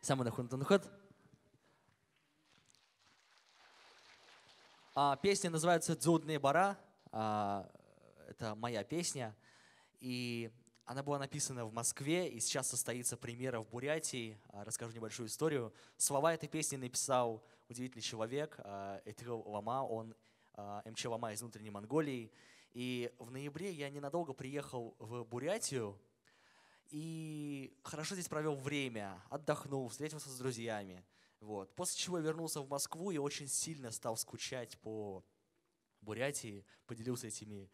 Самый наход. Песня называется «Дзудные бара». Это моя песня. И она была написана в Москве, и сейчас состоится премьера в Бурятии. Расскажу небольшую историю. Слова этой песни написал удивительный человек Этирыл Лама, он МЧ Лама из внутренней Монголии. И в ноябре я ненадолго приехал в Бурятию и хорошо здесь провел время, отдохнул, встретился с друзьями. Вот. После чего я вернулся в Москву и очень сильно стал скучать по Бурятии, поделился этими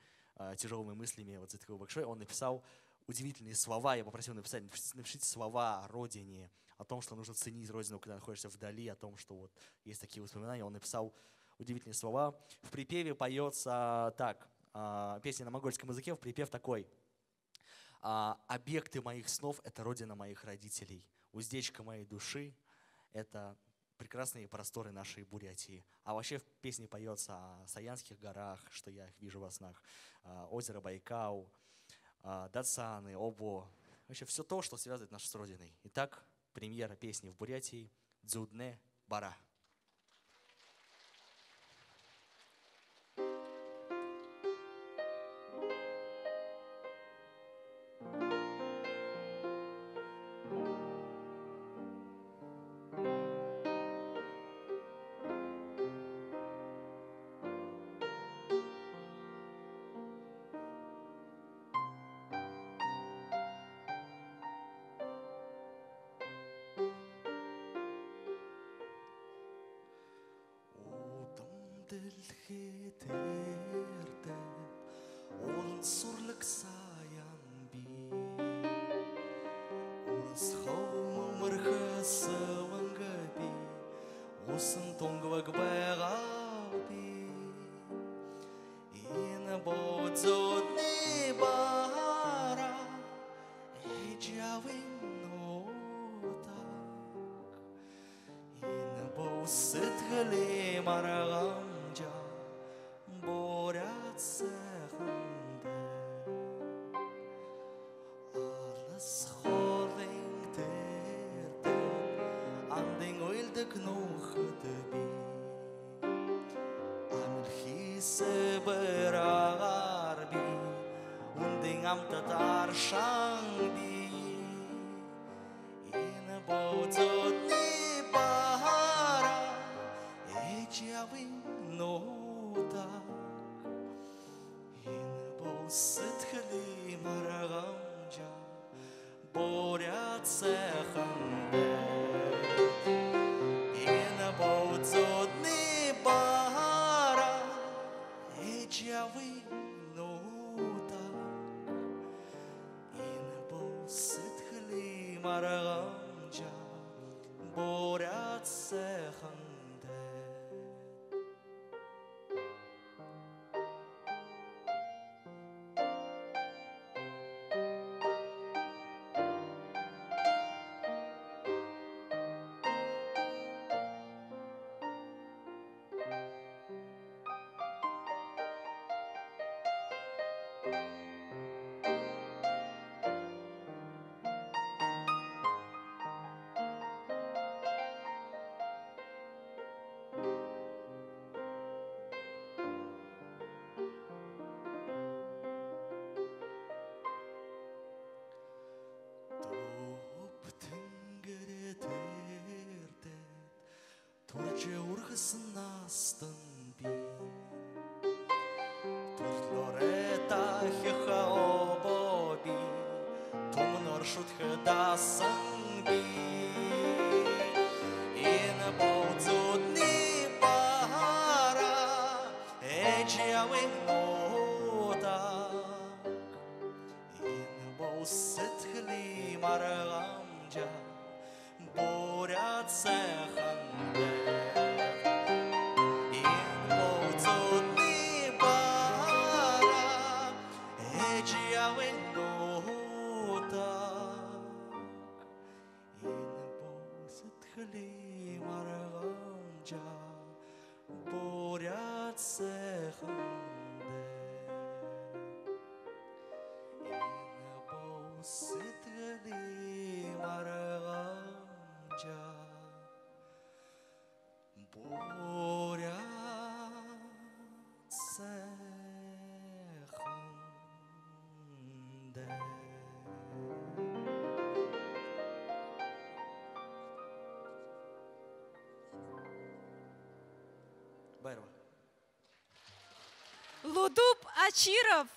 тяжелыми мыслями вот с Этирыл Бакшой. Он написал удивительные слова, я попросил напишите слова о родине, о том, что нужно ценить родину, когда находишься вдали, о том, что вот есть такие воспоминания. Он написал удивительные слова. В припеве поется так, песня на монгольском языке, в припев такой: «Объекты моих снов — это родина моих родителей, уздечка моей души — это прекрасные просторы нашей Бурятии». А вообще в песне поется о Саянских горах, что я их вижу во снах, озеро Байкал, Дацаны, Обо. Вообще все то, что связывает нас с родиной. Итак, премьера песни в Бурятии «Дзудне бара». Сытгали марганча. Байрова. Лудуб Ачиров.